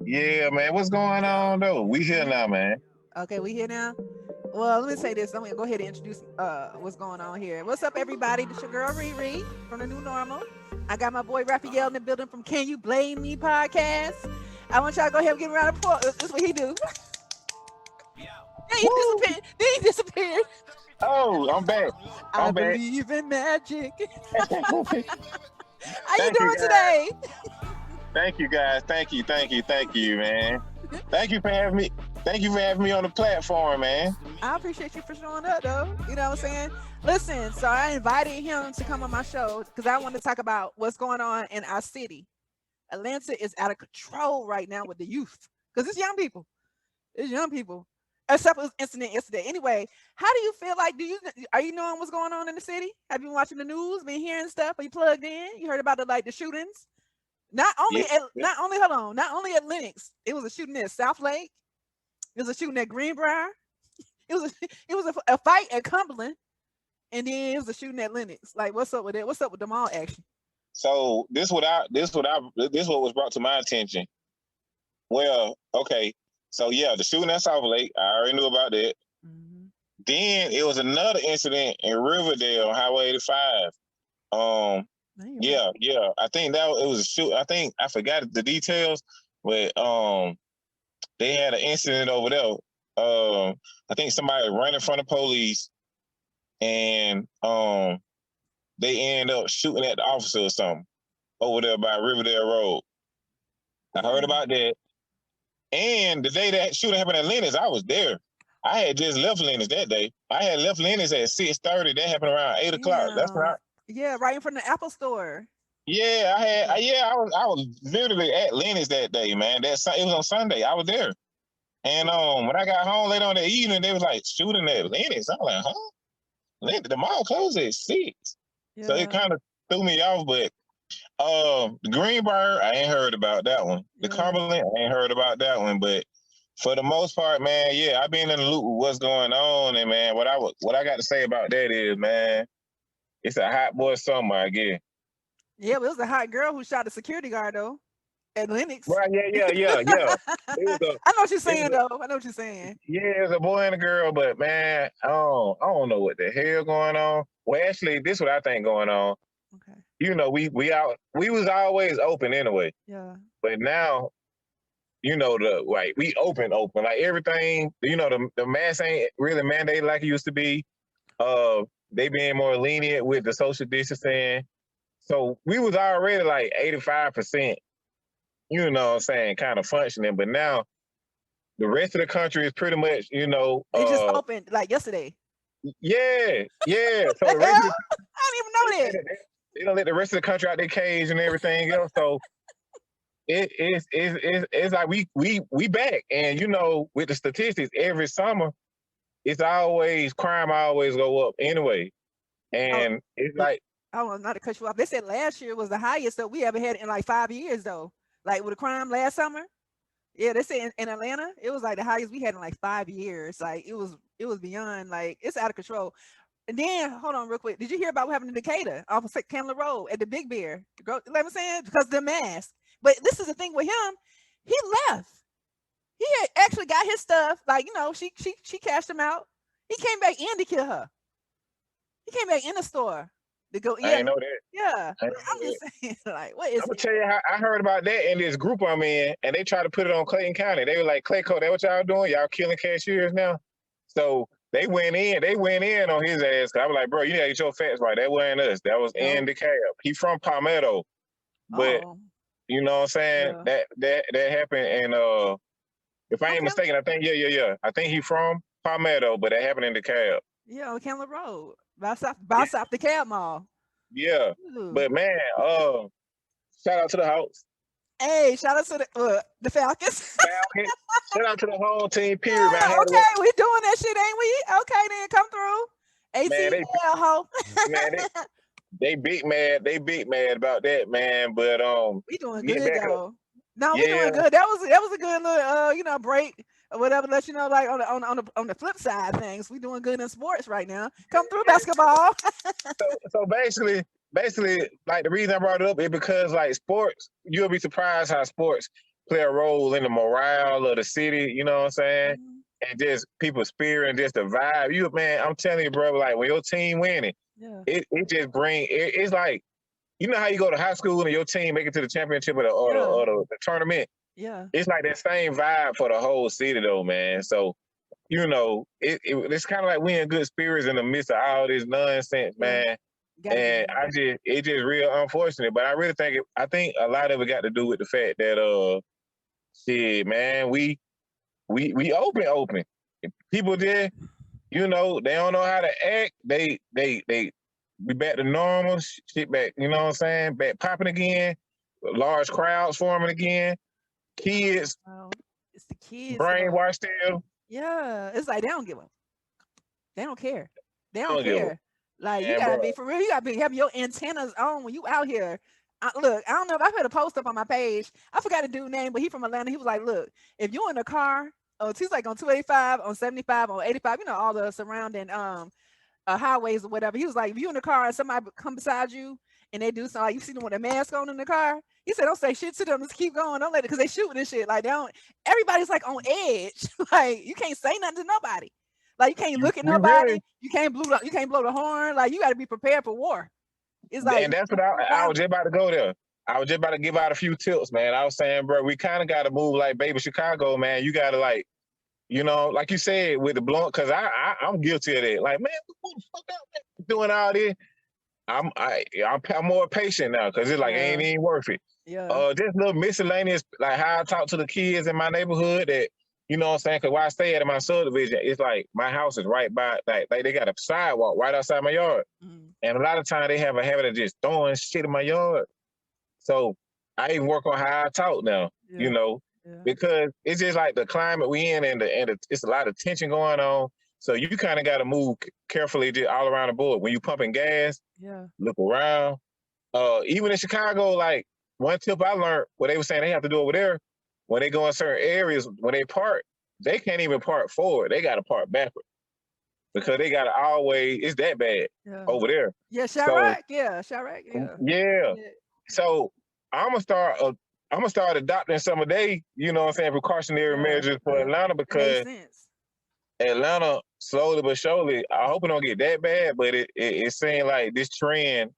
Yeah, man. What's going on though? We here now, man. Okay, we here now. Well, let me say this. I'm gonna go ahead and introduce what's going on here. What's up, everybody? This your girl ReRe from the New Normal. I got my boy Raphael in the building from Can You Blame Me Podcast. I want y'all to go ahead and give him a round of applause. This is what he do. Then he Woo! disappeared. Then he disappeared. Oh, I'm back. I I'm back. believe in magic. How you Thank you doing guys. today? Thank you guys. Thank you, man. Thank you for having me. Thank you for having me on the platform, man. I appreciate you for showing up, though. You know what I'm saying? Listen, so I invited him to come on my show because I want to talk about what's going on in our city. Atlanta is out of control right now with the youth because it's young people. It's young people. Except it was incident yesterday. Anyway, how do you feel like? Are you knowing what's going on in the city? Have you been watching the news? Been hearing stuff? Are you plugged in? You heard about the shootings? Yeah. Not only at Lenox. It was a shooting at South Lake. It was a shooting at Greenbrier. It was a fight at Cumberland, and then it was a shooting at Lenox. Like, what's up with it? What's up with the mall action? So this what was brought to my attention. Well, okay. So yeah, the shooting at South Lake, I already knew about that. Mm-hmm. Then it was another incident in Riverdale, Highway 85. Yeah. I think it was a shoot. I think I forgot the details, but they had an incident over there. I think somebody ran in front of police, and they ended up shooting at the officer or something over there by Riverdale Road. I heard about that. And the day that shooting happened at Lennox, I was there. I had just left Lennox that day. I had left Lennox at 6:30. That happened around 8:00. That's right. Yeah, right in front of the Apple store. Yeah, I was literally at Lennox that day, man. It was on Sunday. I was there. And when I got home later on that evening, they was like shooting at Lennox. I'm like, huh? Lennox, the mall closed at 6. Yeah. So it kind of threw me off, but the Greenbrier, I ain't heard about that one. The Cumberland, I ain't heard about that one. But for the most part, man, yeah, I've been in the loop with what's going on, and man, what I got to say about that is, man, it's a hot boy summer, I guess. Yeah, but it was a hot girl who shot a security guard though at Lennox. Right? Yeah. I know what you're saying though. I know what you're saying. Yeah, it's a boy and a girl, but man, I don't know what the hell going on. Well, actually, this is what I think going on. Okay. You know, we was always open anyway. Yeah. But now, you know, we open like everything. You know, the mask ain't really mandated like it used to be. They being more lenient with the social distancing. So we was already like 85%. You know what I'm saying, kind of functioning. But now the rest of the country is pretty much, you know, it just opened like yesterday. Yeah. So the hell? I didn't even know that. They don't let the rest of the country out their cage and everything else. So it's like we back. And you know, with the statistics, every summer, it's always crime always go up anyway. And it's like, oh, not to cut you off. They said last year was the highest that we ever had in like 5 years though. Like with the crime last summer. Yeah, they say in Atlanta, it was like the highest we had in like 5 years. Like it was beyond, like it's out of control. And then hold on real quick. Did you hear about what happened in Decatur off of Candler Road at the Big Bear? You know what I'm saying? Because of the mask. But this is the thing with him. He left. He had actually got his stuff. Like, you know, she cashed him out. He came back in to kill her. He came back in the store to go. I didn't know that. Yeah. I'm just saying, like, what is I'm gonna tell you how I heard about that in this group I'm in, and they tried to put it on Clayton County. They were like, Clayco, that what y'all doing? Y'all killing cashiers now? So they went in on his ass. I was like, bro, you gotta get your facts right. That wasn't us. That was in the cab. He from Palmetto. But you know what I'm saying? Yeah. That happened, and if I ain't mistaken, I think yeah. I think he from Palmetto, but that happened in the cab. Yeah, on Candler Road. By south the cab mall. Yeah. Ooh. But man, shout out to the house. Hey, shout out to the Falcons. Shout out to the whole team, period. Yeah, man. Okay, we doing that shit, ain't we? Okay, then come through. ATL, ho. Man, they big mad about that, man. But we doing good though. No, we doing good. That was a good little break or whatever. Let you know, like on the flip side of things, we doing good in sports right now. Come through basketball. so basically, like the reason I brought it up is because like sports, you'll be surprised how sports play a role in the morale of the city, you know what I'm saying? And just people's spirit and just the vibe. You, man, I'm telling you, bro, like when your team winning, it just it's like, you know how you go to high school and your team make it to the championship or the tournament? Yeah. It's like that same vibe for the whole city though, man. So, you know, it's kind of like we in good spirits in the midst of all this nonsense, man. And it's just real unfortunate. But I really think I think a lot of it got to do with the fact that shit, man, we open. People there, you know, they don't know how to act. They be back to normal, shit back, you know what I'm saying? Back popping again, large crowds forming again, kids. It's the kids. Brainwashed still. Yeah, it's like they don't give up. They don't care. They don't care. Like, you gotta be for real. You gotta be having your antennas on when you out here. Look, I don't know if I put a post up on my page. I forgot the dude's name, but he from Atlanta. He was like, look, if you're in a car, he's like on 285, on 75, on 85, you know, all the surrounding highways or whatever. He was like, if you in the car and somebody come beside you and they do something, like you see them with a mask on in the car, he said, don't say shit to them, just keep going, don't let it, because they shooting and shit. Like, they don't, everybody's like on edge. Like, you can't say nothing to nobody. Like, you can't look at nobody. Really? You can't blow the horn. Like, you got to be prepared for war. It's like, and that's what I was just about to go there. I was just about to give out a few tips, man. I was saying, bro, we kind of got to move like baby Chicago, man. You got to, like, you know, like you said, with the blunt, because I'm guilty of that. Like, man, who the fuck out doing all this? I'm more patient now, because it's like, ain't even worth it. Yeah. Just little miscellaneous, like how I talk to the kids in my neighborhood that, you know what I'm saying? Because where I stay at in my subdivision, it's like my house is right by, like they got a sidewalk right outside my yard. And a lot of times they have a habit of just throwing shit in my yard. So I even work on how I talk now, you know, because it's just like the climate we in and it's a lot of tension going on. So you kind of got to move carefully just all around the board. When you pumping gas, look around. Even in Chicago, like one tip I learned, what they were saying they have to do over there, when they go in certain areas, when they park, they can't even park forward. They got to park backward because they got to always, it's that bad over there. Yeah, Chirac, yeah. Yeah. So I'm going to start adopting some of they, you know what I'm saying, precautionary measures for Atlanta, because Atlanta, slowly but surely, I hope it don't get that bad, but it seems like this trend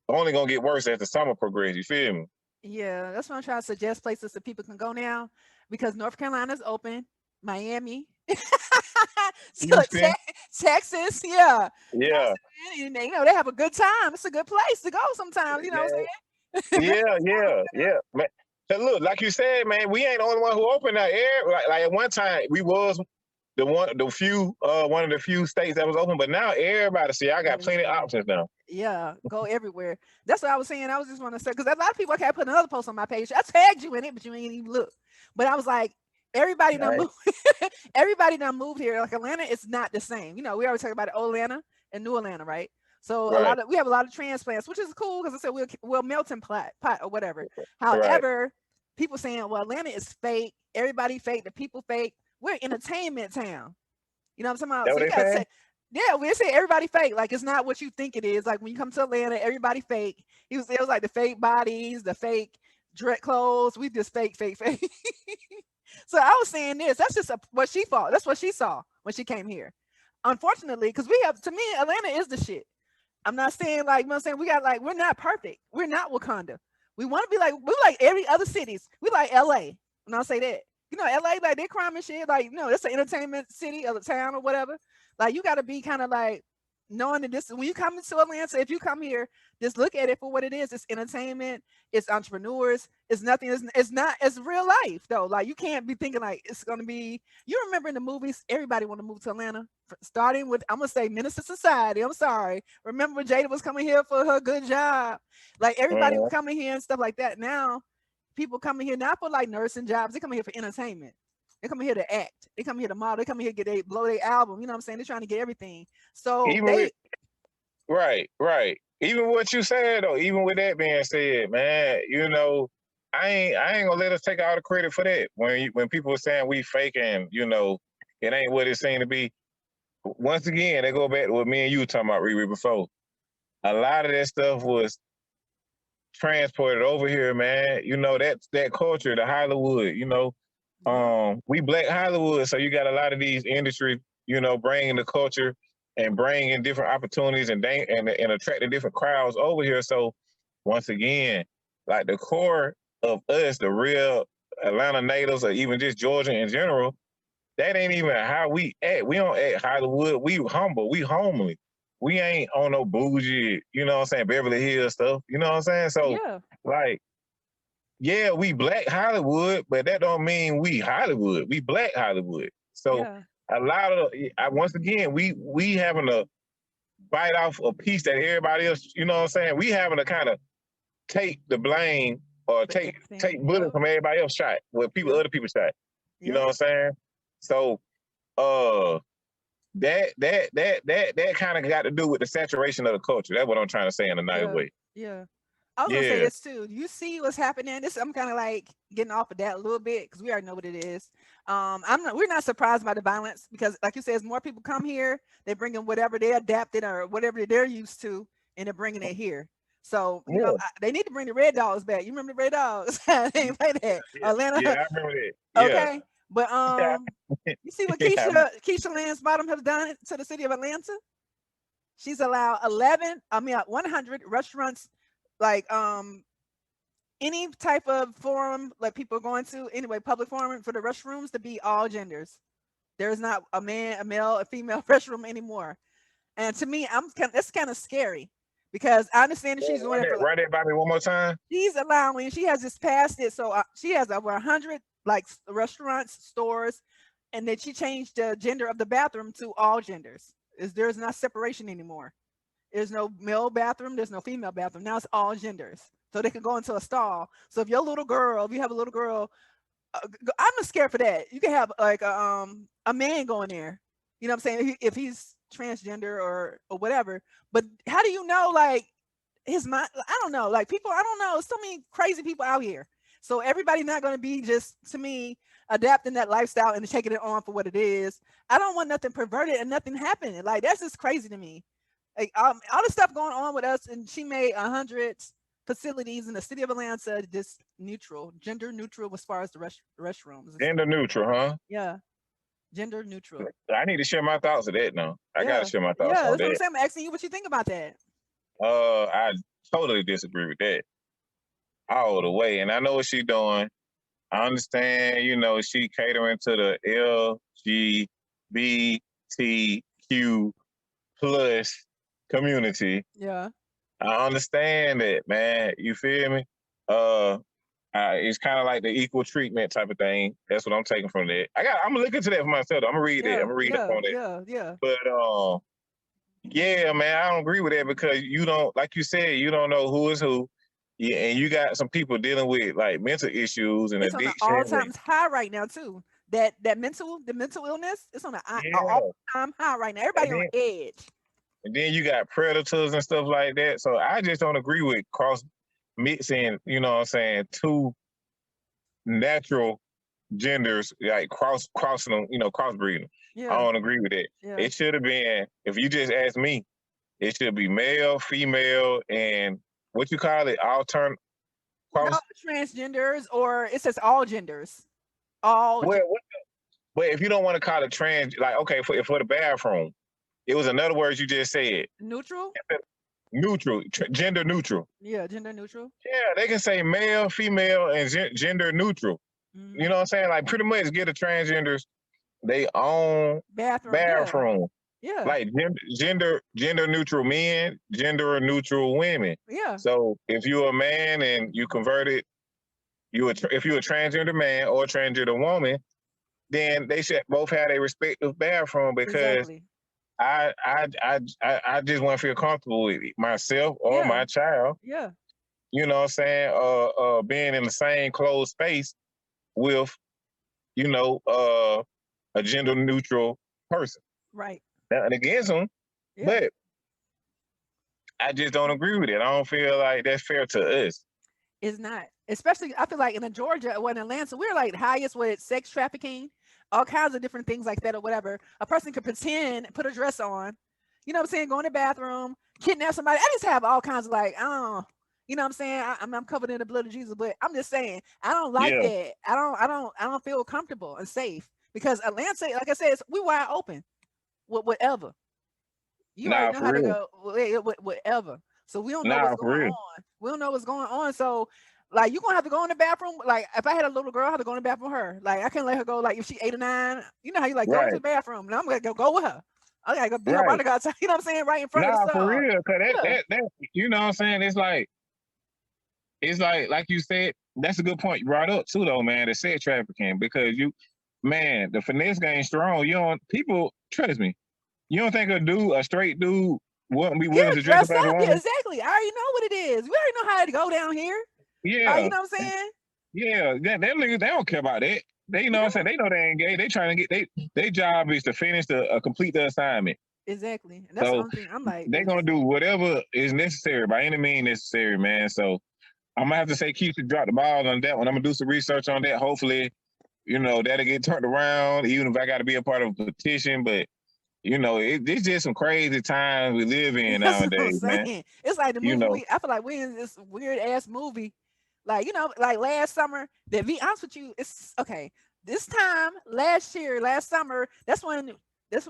only going to get worse as the summer progresses. You feel me? Yeah, that's what I'm trying to suggest places that people can go now, because North Carolina's open, Miami, so Texas, yeah. You know, they have a good time. It's a good place to go sometimes, you know what I'm saying? Yeah. Man, so look, like you said, man, we ain't the only one who opened that air. Like at one time, we was one of the few states that was open, but now everybody, see, I got plenty of options now. Yeah, go everywhere. That's what I was saying. I was just want to say, because a lot of people, I can't put another post on my page. I tagged you in it, but you ain't even look. But I was like, everybody done moved. Everybody done moved here. Like Atlanta is not the same. You know, we always talk about old Atlanta and new Atlanta, right? So we have a lot of transplants, which is cool, because I said we'll melting pot or whatever. However, people saying, well, Atlanta is fake. Everybody fake. The people fake. We're entertainment town. You know what I'm talking about? So you gotta say, we say everybody fake. Like, it's not what you think it is. Like when you come to Atlanta, everybody fake. It was like the fake bodies, the fake dread clothes. We just fake. So I was saying this. That's just what she thought. That's what she saw when she came here. Unfortunately, because to me, Atlanta is the shit. I'm not saying like, you know what I'm saying? We got like, we're not perfect. We're not Wakanda. We want to be like, we're like every other cities. We like LA. And I'll say that. You know, LA, like they crime and shit. Like, you know, it's an entertainment city or the town or whatever. Like, you got to be kind of like knowing that this, when you come into Atlanta, if you come here, just look at it for what it is. It's entertainment. It's entrepreneurs. It's nothing. It's real life though. Like, you can't be thinking like it's going to be, you remember in the movies, everybody want to move to Atlanta, starting with, I'm going to say Minister Society. I'm sorry. Remember Jada was coming here for her good job. Like, everybody was coming here and stuff like that. Now, people coming here not for like nursing jobs. They come here for entertainment. They come here to act. They come here to model. They come here to blow their album. You know what I'm saying? They're trying to get everything. So right. Even what you said though, even with that being said, man, you know, I ain't gonna let us take all the credit for that. When people are saying we faking, you know, it ain't what it seemed to be. Once again, they go back to what me and you were talking about, ReRe, before. A lot of that stuff was transported over here, man. You know, that's that culture, the Hollywood, you know. We Black Hollywood, so you got a lot of these industries, you know, bringing the culture and bringing different opportunities and attracting different crowds over here. So once again, like the core of us, the real Atlanta natives or even just Georgia in general, that ain't even how we act. We don't act Hollywood. We humble. We homely. We ain't on no bougie, you know what I'm saying, Beverly Hills stuff. You know what I'm saying? So, like, yeah, we Black Hollywood, but that don't mean we Hollywood. We Black Hollywood. So a lot of, once again, we having to bite off a piece that everybody else, you know what I'm saying? We having to kind of take the blame or take bullets from everybody else shot, what other people shot. You know what I'm saying? So that kind of got to do with the saturation of the culture. That's what I'm trying to say in a nice way. Yeah. I was gonna say this too. You see what's happening. I'm kind of like getting off of that a little bit because we already know what it is. We're not surprised by the violence because, like you said, as more people come here, they're bringing whatever they adapted or whatever they're used to, and they're bringing it here. So you know, they need to bring the Red Dogs back. You remember the Red Dogs? They ain't play that. Atlanta. Yeah, I remember that. Okay, but you see what Keisha Lance Bottom has done to the city of Atlanta? She's allowed 100 restaurants, like any type of forum like people are going to, anyway, public forum for the restrooms to be all genders. There's not a man, a male, a female restroom anymore. And to me, that's kind of scary because I understand that she's doing it. Run that by me one more time. She's allowing. She has just passed it, so she has over 100 like restaurants, stores, and then she changed the gender of the bathroom to all genders. There's not separation anymore. There's no male bathroom. There's no female bathroom. Now it's all genders, so they can go into a stall. So if you have a little girl, I'm not scared for that. You can have like a man going there. You know what I'm saying? If he's transgender or whatever. But how do you know, like, his mind? I don't know. Like, people, I don't know. So many crazy people out here. So everybody's not going to be just, to me, adapting that lifestyle and taking it on for what it is. I don't want nothing perverted and nothing happening. Like, that's just crazy to me. Like, all the stuff going on with us, and she made 100 facilities in the city of Atlanta just gender neutral as far as the restrooms. Gender neutral, huh? Yeah. Gender neutral. I need to share my thoughts of that now. I gotta share my thoughts on that. Yeah, that's what I'm saying. I'm asking you what you think about that. I totally disagree with that. All the way. And I know what she's doing. I understand, you know, she catering to the LGBTQ plus community. Yeah. I understand that, man. You feel me? It's kind of like the equal treatment type of thing. That's what I'm taking from that. I'm gonna look into that for myself. I'm gonna read that. I'm gonna read up on that. Yeah. But yeah, man, I don't agree with that because you don't, like you said, you don't know who is who. Yeah, and you got some people dealing with like mental issues and addiction. It's on an all-time high right now too. The mental illness, it's on an all-time high right now. Everybody on edge. And then you got predators and stuff like that. So I just don't agree with cross mixing, you know what I'm saying, two natural genders, like crossing them, you know, crossbreeding. Yeah. I don't agree with that. Yeah. It should have been, if you just ask me, it should be male, female, and what you call it, transgenders, or it says all genders. But if you don't want to call it trans, like, okay, for the bathroom, it was another word you just said. Neutral? Neutral, gender neutral. Yeah, gender neutral. Yeah, they can say male, female, and gender neutral. Mm-hmm. You know what I'm saying? Like, pretty much get the transgenders they own bathroom. Yeah. Like gender neutral men, gender neutral women. Yeah. So if you're a man and you converted, if you're a transgender man or a transgender woman, then they should both have their respective bathroom because I just want to feel comfortable with myself or my child. Yeah. You know what I'm saying? Being in the same closed space with, you know, a gender neutral person. Right. Nothing against them, but I just don't agree with it. I don't feel like that's fair to us. It's not. Especially, I feel like in Georgia or in Atlanta, we're like highest with sex trafficking, all kinds of different things like that or whatever. A person could pretend, put a dress on, you know what I'm saying, go in the bathroom, kidnap somebody. I just have all kinds of like, I don't know. You know what I'm saying? I'm covered in the blood of Jesus, but I'm just saying I don't like Yeah. that. I don't feel comfortable and safe because Atlanta, like I said, we wide open with whatever. You already Nah, know for how to real. go with whatever. So we don't know what's Nah, for going real. on. We don't know what's going on. So like you're gonna have to go in the bathroom. Like if I had a little girl, I have to go in the bathroom with her. Like I can't let her go like if she 8 or 9. You know how you like go to Right. the bathroom and I'm gonna go with her. I gotta go be her Right. bodyguard. You know what I'm saying? Right in front of the Nah, for stall. real. Cause Yeah. that you know what I'm saying? It's like you said, that's a good point you brought up too though, man, the sex trafficking. Because man, the finesse game strong. You don't people trust me. You don't think a straight dude wouldn't be Yeah, willing to dress up dress as a up. Yeah, woman? exactly. I already know what it is. We already know how to go down here. You Yeah. know what I'm saying? Yeah. Them niggas, they don't care about that. They you You know what I'm know saying? They know they ain't gay. They trying to get their job is to finish complete the assignment. exactly. And that's the So only thing I'm like they're this. gonna do whatever is necessary by any means necessary, man. So I'm gonna have to say keep to drop the ball on that one. I'm gonna do some research on that. Hopefully, that'll get turned around, even if I gotta be a part of a petition. But it's just some crazy times we live in That's what I'm nowadays, man. saying. It's like the You movie know, I feel like we're in this weird ass movie. Like, like last summer, that be honest with you, it's okay. This time last summer, that's when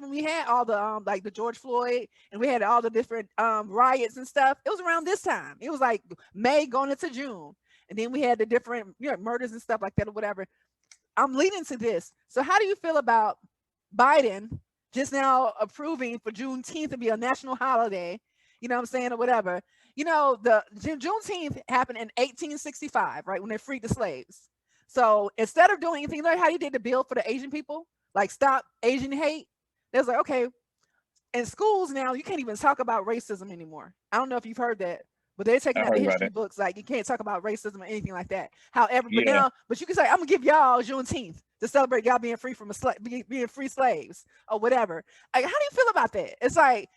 we had all the like the George Floyd and we had all the different riots and stuff. It was around this time. It was like May going into June. And then we had the different murders and stuff like that or whatever. I'm leading to this. So how do you feel about Biden just now approving for Juneteenth to be a national holiday? You know what I'm saying, or whatever. The Juneteenth happened in 1865, right, when they freed the slaves. So instead of doing anything, like how he did the bill for the Asian people, like stop Asian hate, they was like, okay, in schools now you can't even talk about racism anymore. I don't know if you've heard that, but they're taking I out the heard about history that. books. Like you can't talk about racism or anything like that. However, Yeah, but you can say I'm gonna give y'all Juneteenth to celebrate y'all being free from being free slaves or whatever. Like, how do you feel about that? It's like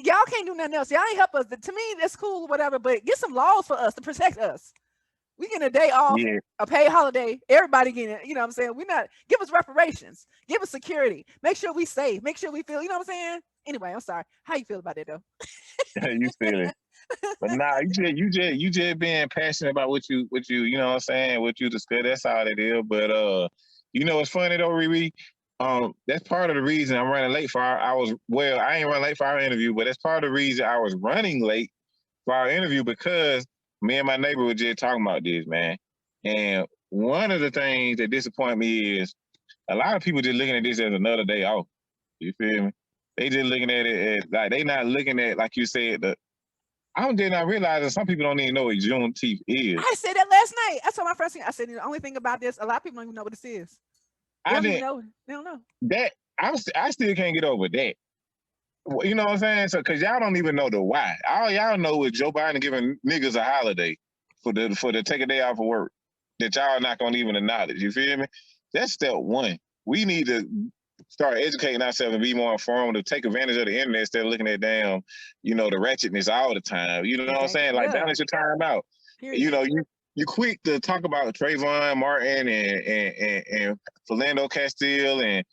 y'all can't do nothing else. Y'all ain't help us. To me, that's cool, whatever. But get some laws for us to protect us. We getting a day off, yeah. a paid holiday. Everybody getting it. You know what I'm saying? We not give us reparations, give us security, make sure we safe, make sure we feel. You know what I'm saying? Anyway, I'm sorry. How you feel about it though? You silly. But nah, you just being passionate about what you you know what I'm saying, what you discuss. That's all it is. But it's funny though, ReRe. That's part of the reason I'm running late for I ain't running late for our interview, but that's part of the reason I was running late for our interview because me and my neighbor were just talking about this, man. And one of the things that disappoint me is a lot of people just looking at this as another day off. You feel me? They just looking at it as like they not looking at, like you said, I did not realize that some people don't even know what Juneteenth is. I said that last night. I told my friends. I said the only thing about this, a lot of people don't even know what this is. They I don't even didn't know. They don't know. that I still can't get over that. You know what I'm saying? So because y'all don't even know the why. All y'all know is Joe Biden giving niggas a holiday for the take a day off of work that y'all not gonna even acknowledge. You feel me? That's step one. We need to start educating ourselves and be more informed to take advantage of the internet instead of looking at the ratchetness all the time. You know what I'm Exactly. saying? Like Yeah. balance your time out. Period. You quick to talk about Trayvon Martin and Philando Castile and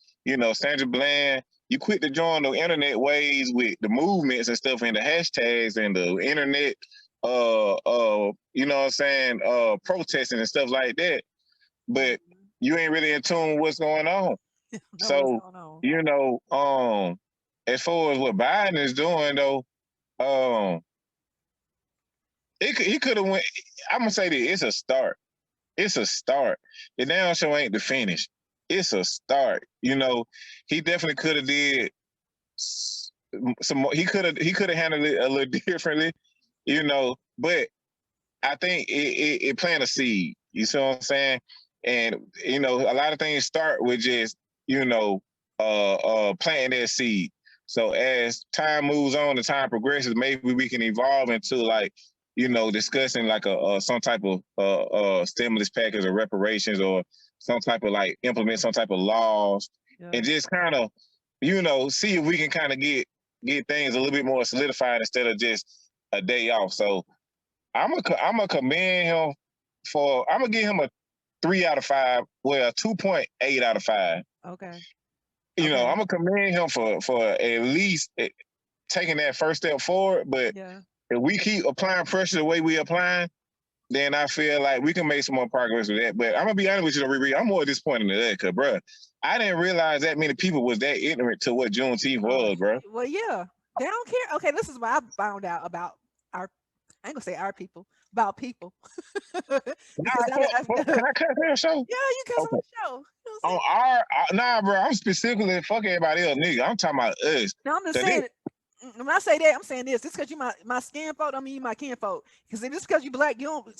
Sandra Bland. You quick to join the internet ways with the movements and stuff and the hashtags and the internet you know what I'm saying, protesting and stuff like that. But you ain't really in tune with what's going on. Know what's So, going on. As far as what Biden is doing though, he could have went. I'm gonna say that it's a start. It's a start. The down show ain't the finish. It's a start. He definitely could have did some more. He could have handled it a little differently. But I think it planted a seed. You see what I'm saying? And a lot of things start with just planting that seed. So as time moves on and time progresses, maybe we can evolve into discussing like some type of stimulus package or reparations or some type of implement some type of laws and just kind of see if we can kind of get things a little bit more solidified instead of just a day off. So I'm gonna commend him I'm gonna give him a 3 out of 5, well, a 2.8 out of 5. Okay. I'm gonna commend him for at least taking that first step forward. But if we keep applying pressure the way we applying, then I feel like we can make some more progress with that. But I'm gonna be honest with you, ReRe, I'm more disappointed in that, cause bro, I didn't realize that many people was that ignorant to what Juneteenth was, bro. Well, yeah, they don't care. Okay, this is what I found out about our. I ain't gonna say our people, about people, because Can I cut that show? yeah, you cuss Okay. on the show. You know On nah, bro, I'm specifically fuck everybody else, nigga. I'm talking about us. no, I'm just saying. When I say that, I'm saying this. Just because you my skin folk, I mean you my kin folk. Because just because you black, you don't. We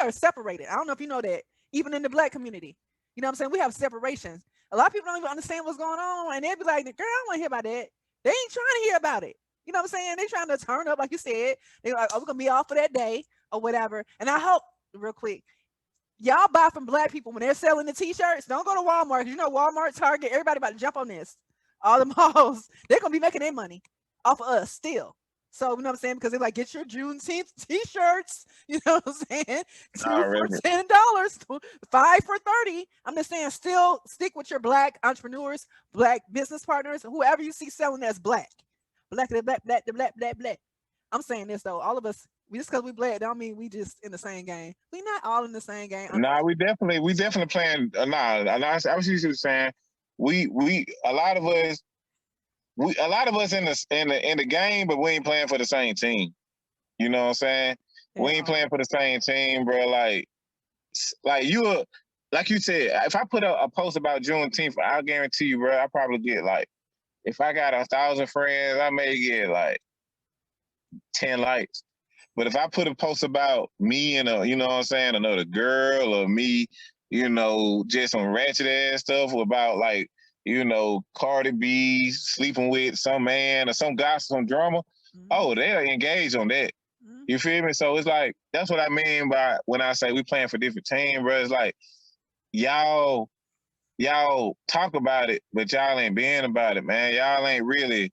are separated. I don't know if you know that. Even in the black community, you know what I'm saying. We have separations. A lot of people don't even understand what's going on, and they be like, "Girl, I don't want to hear about that." They ain't trying to hear about it. You know what I'm saying? They trying to turn up, like you said. They like, "Oh, we're gonna be off for that day or whatever." And I hope, real quick, y'all buy from black people when they're selling the t-shirts. Don't go to Walmart. You know Walmart, Target, everybody about to jump on this. All the malls, they're gonna be making their money off of us still. So you know what I'm saying? Because they're like, get your Juneteenth t-shirts. You know what I'm saying? Two for $10, 5 for 30. I'm just saying, still stick with your black entrepreneurs, black business partners, whoever you see selling that's black. Black. I'm saying this though, all of us, just because we black, don't mean we just in the same game. We not all in the same game. Nah, we definitely playing. I was usually saying we a lot of us in the game, but we ain't playing for the same team. You know what I'm saying? We ain't playing for the same team, bro. Like you, like you said, if I put a post about Juneteenth, I'll guarantee you, bro, I probably get like, if I got 1,000 friends, I may get like 10 likes. But if I put a post about me and you know what I'm saying, another girl or me, you know, just some ratchet ass stuff about like, you know, Cardi B sleeping with some man or some gossip, some drama, oh, they'll engage on that. You feel me? So it's like, that's what I mean by when I say we playing for different teams, bro. It's like, y'all talk about it, but y'all ain't being about it, man. Y'all ain't really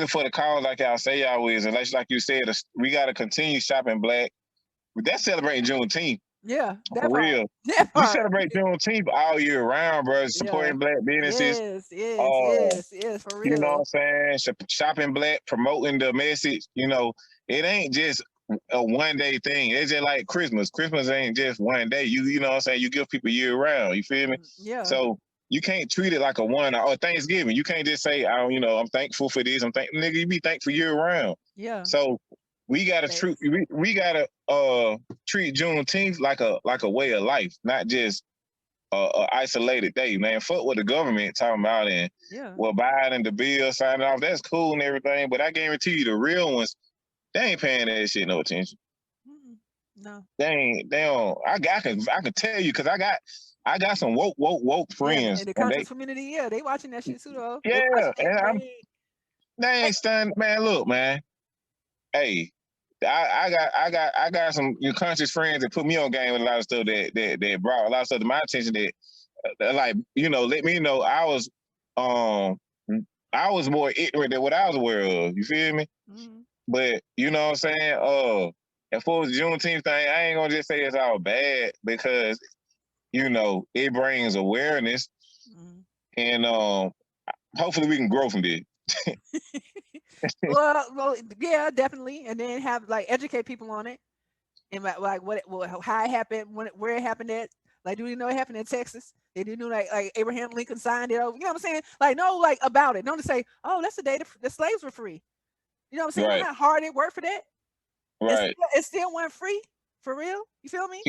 for the cause like y'all say y'all is. And like you said, we got to continue shopping black. That's celebrating Juneteenth. Yeah, for real. We celebrate Juneteenth all year round, bro. Supporting black businesses. Yes, for real. You know what I'm saying? Shopping black, promoting the message. You know, it ain't just a one-day thing. It's just like Christmas. Christmas ain't just one day. You know what I'm saying? You give people year round. You feel me? Yeah. So you can't treat it like a one or Thanksgiving. You can't just say, you know, I'm thankful for this. Nigga, you be thankful year round. Yeah. So we gotta treat treat Juneteenth like a way of life, not just a isolated day, man. Fuck what the government talking about and what Biden, the bill signing off. That's cool and everything, but I guarantee you the real ones, they ain't paying that shit no attention. No. They don't. I can tell you because I got some woke friends. In the conscious community, they watching that shit too though. Yeah, they ain't stunned, man. Look, man. Hey, I got some conscious friends that put me on game with a lot of stuff that brought a lot of stuff to my attention that like, you know, let me know I was more ignorant than what I was aware of. You feel me? But you know what I'm saying? As far as the Juneteenth thing, I ain't gonna just say it's all bad because, you know, it brings awareness and hopefully we can grow from this. well, yeah, definitely, and then have like educate people on it, and like how it happened, where it happened at. Like, do you know it happened in Texas? They do know like Abraham Lincoln signed it over. You know what I'm saying? Like, no, like about it. Don't just say, oh, that's the day the slaves were free. You know what I'm saying? Right. How hard it worked for that. Right. It still went free for real. You feel me?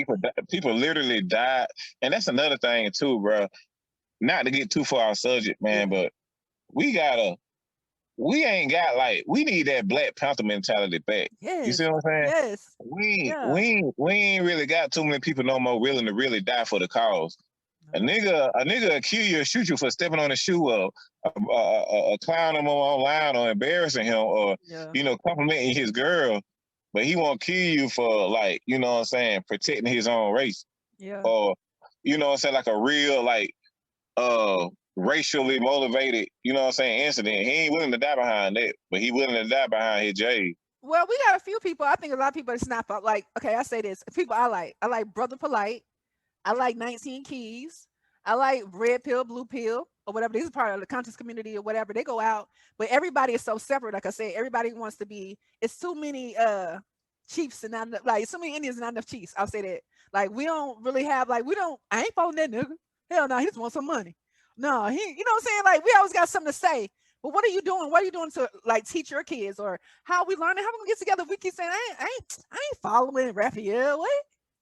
People literally died, and that's another thing too, bro. Not to get too far off subject, man, but we ain't got like, we need that Black Panther mentality back. Yes. You see what I'm saying? Yes. We ain't really got too many people no more willing to really die for the cause. A nigga kill you or shoot you for stepping on the shoe of a clown him online or embarrassing him or you know, complimenting his girl, but he won't kill you for, like, you know what I'm saying, protecting his own race. Yeah. Or, you know what I'm saying, like a real like racially motivated, you know what I'm saying, incident. He ain't willing to die behind that, but he willing to die behind his jade. Well, we got a few people. I think a lot of people snap up. Like, okay, I say this. People I like Brother Polite. I like 19 Keys. I like Red Pill, Blue Pill. or whatever. This is part of the conscious community or whatever. They go out, but everybody is so separate. Like I said, everybody wants to be. It's too many chiefs and not enough, like so many Indians and not enough chiefs. I'll say that. Like we don't really have like we don't. I ain't following that nigga. Hell no, he just wants some money. No, he. You know what I'm saying? Like we always got something to say. But what are you doing? What are you doing to like teach your kids, or how we learning? How we gonna get together? If we keep saying I ain't following Raphael. What?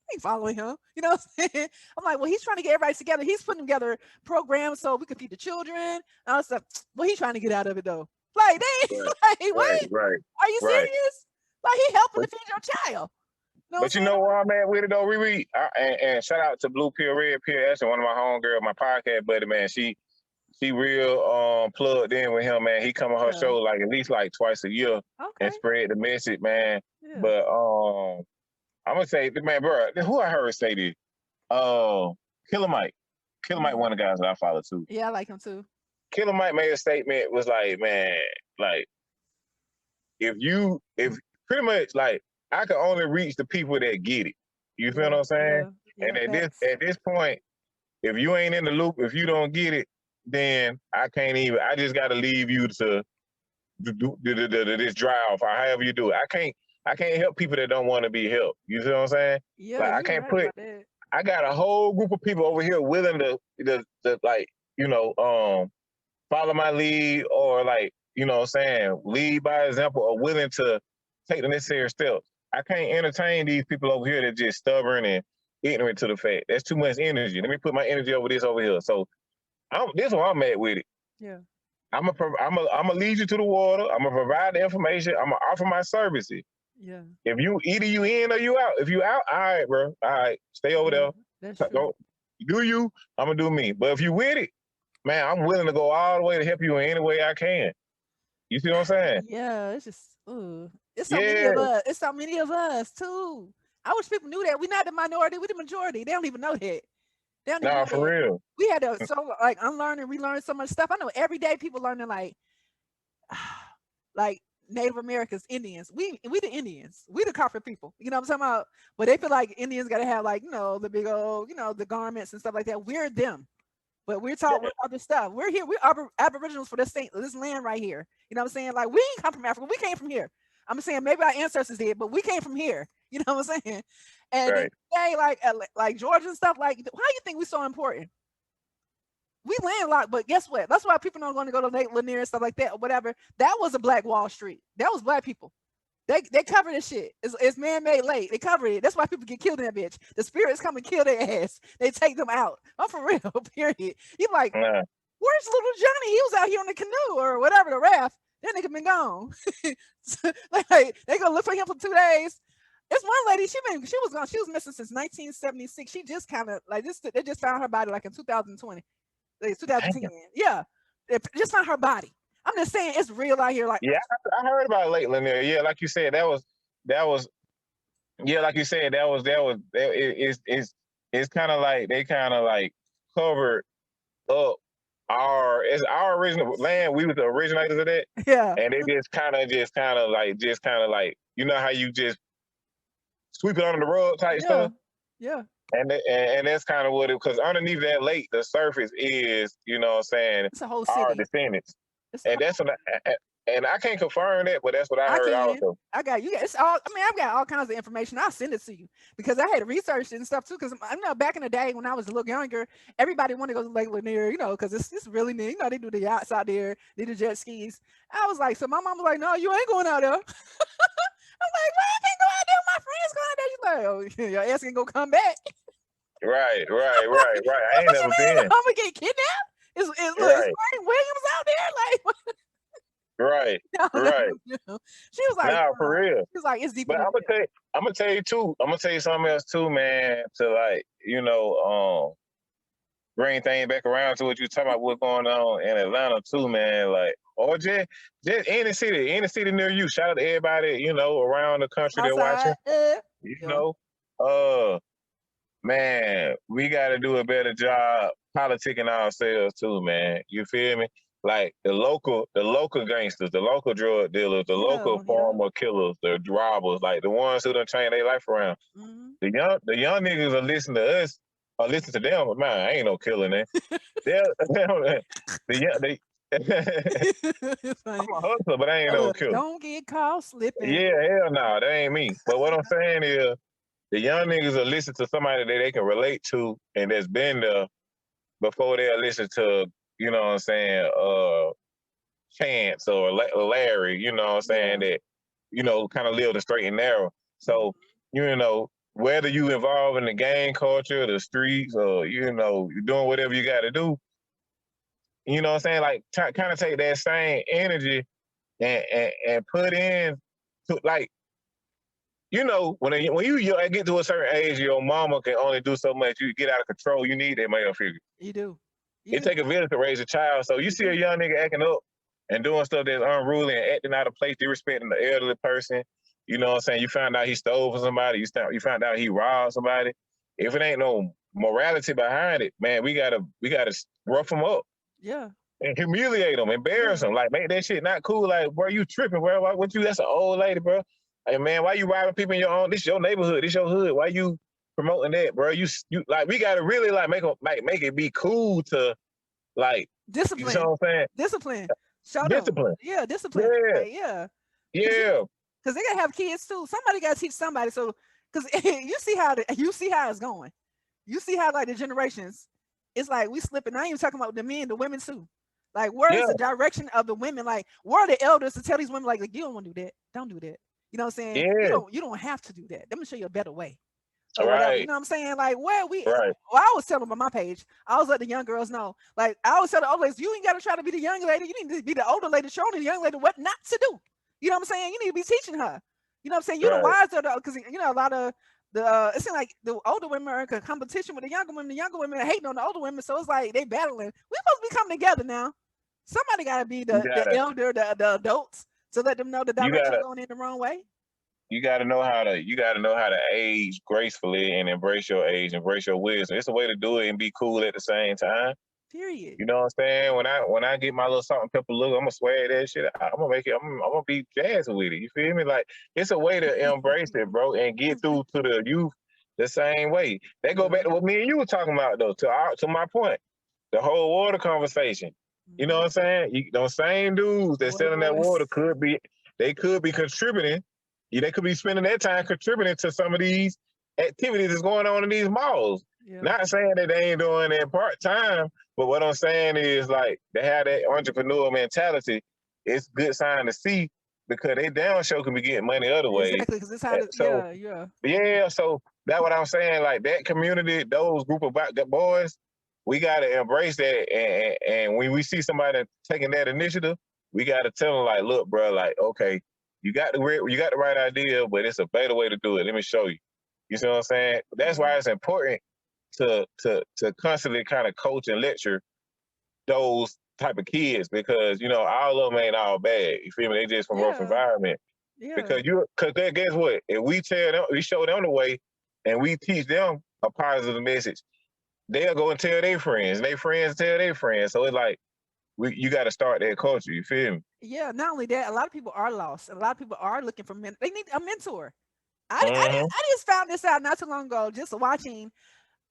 I ain't following him. You know what I'm saying? I'm like, well, he's trying to get everybody together. He's putting together programs so we can feed the children and all stuff. Well, he's trying to get out of it though. Like, they ain't like, what? Right. Are you serious? Like, he helping to feed your child. But you know where I'm at with it though, ReRe? And shout out to Blue Pill, Red Pill. That's one of my homegirls, my podcast buddy, man. She real plugged in with him, man. He come on her show like at least like twice a year and spread the message, man. Yeah. But I'm gonna say, man, bro, who I heard say this? Killer Mike. Killer Mike, one of the guys that I follow too. Yeah, I like him too. Killer Mike made a statement, was like, man, like if pretty much like I can only reach the people that get it. You feel what I'm saying? Yeah, and at this point, if you ain't in the loop, if you don't get it, then I just gotta leave you to do this drive or however you do it. I can't help people that don't want to be helped. You see what I'm saying? Yeah, like I can't I got a whole group of people over here willing to like, you know, follow my lead or like, you know what I'm saying, lead by example or willing to take the necessary steps. I can't entertain these people over here that just stubborn and ignorant to the fact. That's too much energy. Let me put my energy over this over here. So this is where I'm at with it. Yeah. I'm gonna lead you to the water. I'm gonna provide the information. I'm gonna offer my services. Yeah. If you either you in or you out. If you out, all right, bro. All right, stay over there. That's true. Go, do you? I'm gonna do me. But if you with it, man, I'm willing to go all the way to help you in any way I can. You see what I'm saying? Yeah, it's just it's so many of us. It's so many of us too. I wish people knew that. We're not the minority, we're the majority. They don't even know that. Nah, for real. We had to like unlearn and relearn so much stuff. I know every day people learning like Native Americans, Indians. We the Indians. We the copper people. You know what I'm talking about? But they feel like Indians gotta have like, you know, the big old, you know, the garments and stuff like that. We're them. But we're taught with other stuff. We're here. We're aboriginals for this land right here. You know what I'm saying? Like we ain't come from Africa. We came from here. I'm saying maybe our ancestors did, but we came from here. You know what I'm saying? And they say like Georgia and stuff, like, why do you think we're so important? We landlocked, but guess what? That's why people don't want to go to Lake Lanier and stuff like that or whatever. That was a Black Wall Street. That was Black people. They cover this shit. It's man-made lake. They cover it. That's why people get killed in that bitch. The spirits come and kill their ass. They take them out. I'm for real, period. You like, where's little Johnny? He was out here on the canoe or whatever, the raft. That nigga been gone. Like, they gonna look for him for 2 days. There's one lady, she was gone. She was missing since 1976. She just kind of like this. They just found her body like in 2020, like 2010. Yeah, they just found her body. I'm just saying it's real out here. Like, yeah, I heard about Lake Lanier. Yeah, like you said, that was. Yeah, like you said, it's kind of like they kind of like covered up our original land. We was the originators of that. Yeah, and they just kind of like you know how you just sweep it under the rug type stuff. Yeah. And that's kind of what it, because underneath that lake, the surface is, you know what I'm saying, it's a whole city. Our descendants. And that's what and I can't confirm that, but that's what I heard also. I got you. It's all. I mean, I've got all kinds of information. I'll send it to you because I had to research it and stuff too. Because I know back in the day when I was a little younger, everybody wanted to go to Lake Lanier, you know, because it's really neat. You know, they do the yachts out there, they do jet skis. I was like, so my mom was like, no, you ain't going out there. I'm like, well, I can't go out there. My friends going out there. She's like, oh, your ass can go come back. Right. I ain't never been. I'm gonna get kidnapped. Is Williams out there? Like. Right. No. She was like, nah, for real. She was like, it's deep. But I'm gonna tell you too. I'm gonna tell you something else too, man. To like, you know, bring things back around to what you talking about. What's going on in Atlanta too, man. Like, or just any city near you. Shout out to everybody, you know, around the country that watching. You know, man, we got to do a better job politicking ourselves too, man. You feel me? Like the local gangsters, the local drug dealers, the local farmer killers, the robbers, like the ones who done change their life around. Mm-hmm. The young niggas are listening to us listen to them, but man, I ain't no killer, man. They I'm a hustler, but I ain't no killer. Don't get caught slipping. Yeah, hell no, that ain't me. But what I'm saying is, the young niggas will listen to somebody that they can relate to and that's been there before they'll listen to, you know what I'm saying, Chance or Larry, you know what I'm saying, that, you know, kind of live the straight and narrow. So, you know, whether you involved in the gang culture, the streets, or, you know, you're doing whatever you got to do, you know what I'm saying, like, kind of take that same energy and put in, to, like, you know, when you get to a certain age, your mama can only do so much. You get out of control. You need that male figure. You do. It take a village to raise a child. So you see a young nigga acting up and doing stuff that's unruly and acting out of place, disrespecting the elderly person. You know what I'm saying? You found out he stole from somebody. You found out he robbed somebody. If it ain't no morality behind it, man, we gotta rough him up. Yeah. And humiliate them, embarrass them, like make that shit not cool. Like, bro, you tripping, bro? What you? That's an old lady, bro. Hey man, why you robbing people in your own? This your neighborhood. This your hood. Why you promoting that, bro? You like we gotta really like make it be cool to like discipline. You know what I'm saying? Discipline. Show discipline. Them. Yeah, discipline. Yeah. Like, yeah. Yeah. Because they gotta have kids too. Somebody gotta teach somebody. So because you see how it's going. You see how like the generations. It's like we slipping. I ain't even talking about the men, the women too. Like where is the direction of the women? Like where are the elders to tell these women like you don't want to do that. Don't do that. You know what I'm saying? Yeah. You don't have to do that. Let me show you a better way. Or whatever. You know what I'm saying? Like where we right. Well, I always tell them on my page, I always let the young girls know. Like I always tell the old ladies, you ain't gotta try to be the young lady, you need to be the older lady showing the young lady what not to do. You know what I'm saying? You need to be teaching her. You know what I'm saying? You're the wiser because you know a lot of the it seems like the older women are in competition with the younger women are hating on the older women, so it's like they battling. We're supposed to be coming together now. Somebody gotta be the elder, the adults to let them know the direction going in the wrong way. You gotta know how to age gracefully and embrace your age, embrace your wisdom. It's a way to do it and be cool at the same time. Period. You know what I'm saying? When I get my little salt and pepper look, I'm gonna swag that shit. I'm gonna be jazzy with it. You feel me? Like it's a way to embrace it, bro, and get through to the youth the same way. That go back to what me and you were talking about though. To my point, the whole water conversation. You know what I'm saying? Those same dudes that selling that water could be contributing. They could be spending their time contributing to some of these activities that's going on in these malls. Yeah. Not saying that they ain't doing it part-time, but what I'm saying is like they have that entrepreneurial mentality. It's a good sign to see because they damn sure can be getting money other ways. Exactly, because it's how to, Yeah, so that's what I'm saying. Like that community, those group of boys, we got to embrace that. And when we see somebody taking that initiative, we got to tell them like, look, bro, like, okay, you got the right idea, but it's a better way to do it. Let me show you. You see what I'm saying? That's why it's important to constantly kind of coach and lecture those type of kids because you know all of them ain't all bad. You feel me? They just from rough environment. Yeah. Because guess what? If we show them the way, and we teach them a positive message, they'll go and tell their friends. Their friends tell their friends. So it's like you got to start that culture. You feel me? Yeah. Not only that, a lot of people are lost. A lot of people are looking for men. They need a mentor. I just found this out not too long ago, just watching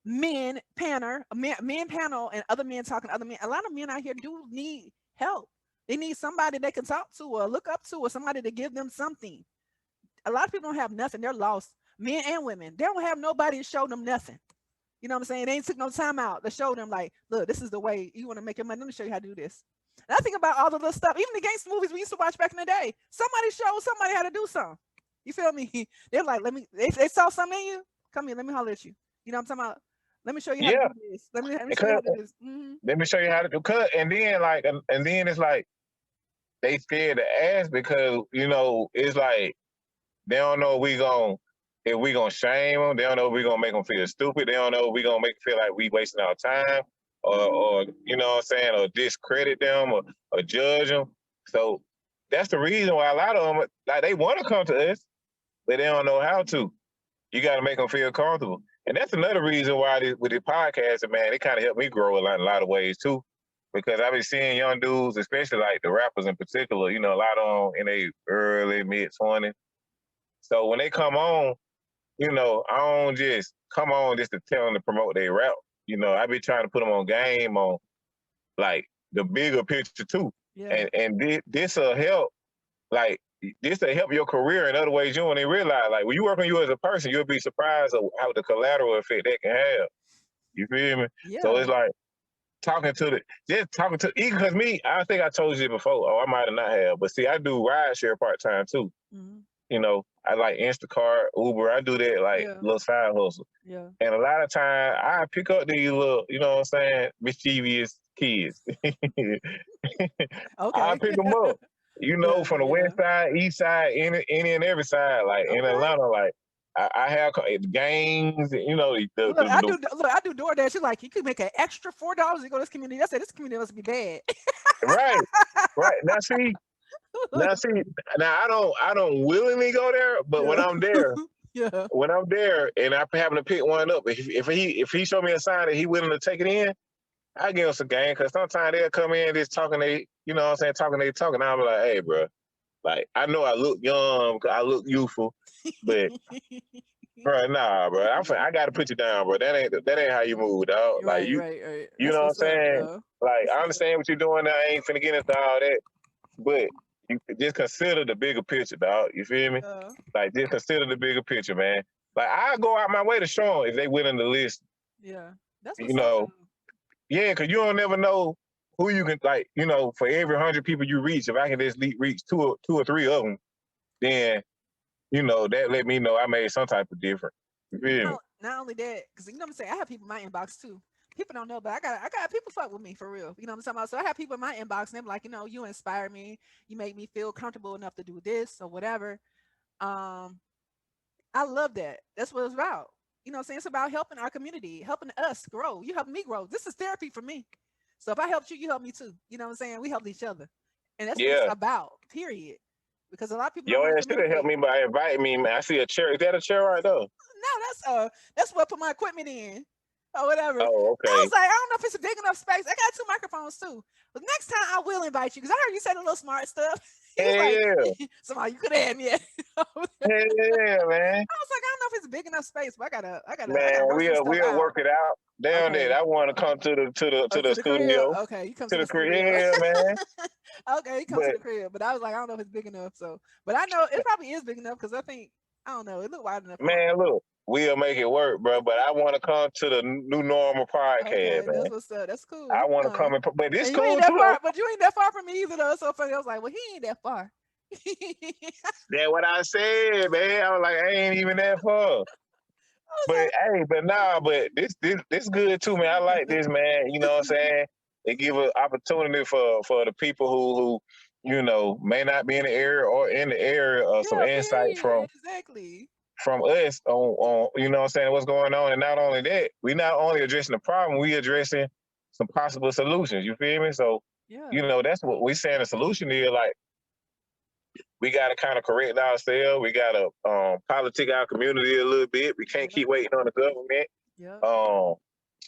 men panel and other men talking to other men. A lot of men out here do need help. They need somebody they can talk to or look up to or somebody to give them something. A lot of people don't have nothing. They're lost, men and women. They don't have nobody to show them nothing. You know what I'm saying? They ain't took no time out to show them like, look, this is the way you want to make your money. Let me show you how to do this. And I think about all the little stuff, even the gangster movies we used to watch back in the day. Somebody showed somebody how to do something. You feel me? They're like, they saw something in you. Come here, let me holler at you. You know what I'm talking about? Let me show you how to do this. Let me show you how to do this. Mm-hmm. Let me show you how to do cut. And then it's like they scared to ask because, you know, it's like they don't know if we gonna shame them. They don't know if we gonna make them feel stupid. They don't know if we gonna make them feel like we wasting our time or you know what I'm saying, or discredit them or judge them. So that's the reason why a lot of them, like they want to come to us, but they don't know how to. You got to make them feel comfortable. And that's another reason why with the podcast, man, it kind of helped me grow in a lot of ways too. Because I've been seeing young dudes, especially like the rappers in particular, you know, a lot of them in their early, mid-20s. So when they come on, you know, I don't just come on just to tell them to promote their rap. You know, I be trying to put them on game on like the bigger picture too. Yeah. And this will help, like this will help your career in other ways you don't even realize. Like when you work on you as a person, you'll be surprised of how the collateral effect that can have. You feel me? Yeah. So it's like talking to even because me, I think I told you before. Oh, I might have not have, but see, I do rideshare part time too. Mm-hmm. You know, I like Instacart, Uber. I do that like little side hustle. Yeah. And a lot of time I pick up these little, you know what I'm saying, mischievous kids. Okay. I pick them up. You know, from the west side, east side, any and every side. Like in Atlanta, like I have gangs. You know, look, I do DoorDash. You're like, you could make an extra $4 to go to this community. I said, this community must be bad. Right. Now see, now I don't willingly go there, but when I'm there, and I happen to pick one up, if he show me a sign that he willing to take it in, I give him some game, because sometimes they'll come in just talking, you know what I'm saying, talking. I'll be like, hey, bro, like I know I look young, I look youthful, but bro, nah, bro, I gotta put you down, bro. That ain't how you move, dog. Like right. You know what I'm saying? Like I understand what you're doing now. I ain't finna get into all that, but you just consider the bigger picture, dog. You feel me? Like just consider the bigger picture, man. Like I go out my way to show them if they willing to listen. Yeah, that's you know. Yeah, because you don't never know who you can, like, you know, for every 100 people you reach, if I can just reach two or three of them, then, you know, that let me know I made some type of difference. You feel me? Not only that, because you know what I'm saying, I have people in my inbox too. People don't know, but I got people fuck with me for real. You know what I'm talking about? So I have people in my inbox and they're like, you know, you inspire me. You make me feel comfortable enough to do this or whatever. I love that. That's what it's about. You know what I'm saying? It's about helping our community, helping us grow. You help me grow. This is therapy for me. So if I helped you, you help me too. You know what I'm saying? We help each other. And that's what it's about, period. Because a lot of people Your ass should have helped me by inviting me, man. I see a chair. Is that a chair right there? No, that's what I put my equipment in. Or whatever. Oh, okay. I was like, I don't know if it's a big enough space. I got 2 microphones too. But next time I will invite you, because I heard you say a little smart stuff. Somehow you could have had me. Yeah, man. I was like, I don't know if it's a big enough space, but I gotta. Man, we'll work it out. Down there, I want to come to the studio. Crib? Okay, you come to the crib, yeah, man. Okay, you come to the crib, but I was like, I don't know if it's big enough. So, but I know it probably is big enough because I think I don't know, it looked wide enough. Man, look. We'll make it work, bro. But I want to come to the New Normal podcast, man. That's what's up. That's cool. I want to come but this cool too. But you ain't that far from me either, though. So funny. I was like, well, he ain't that far. That's what I said, man. I was like, I ain't even that far. But this good too, man. I like this, man. You know what I'm saying? They give an opportunity for the people who you know may not be in the area or in the area of some insight from us on you know what I'm saying, what's going on. And not only that, we not only addressing the problem, we addressing some possible solutions. You feel me? So you know, that's what we saying the solution is. Like we gotta kind of correct ourselves. We gotta politic our community a little bit. We can't keep waiting on the government.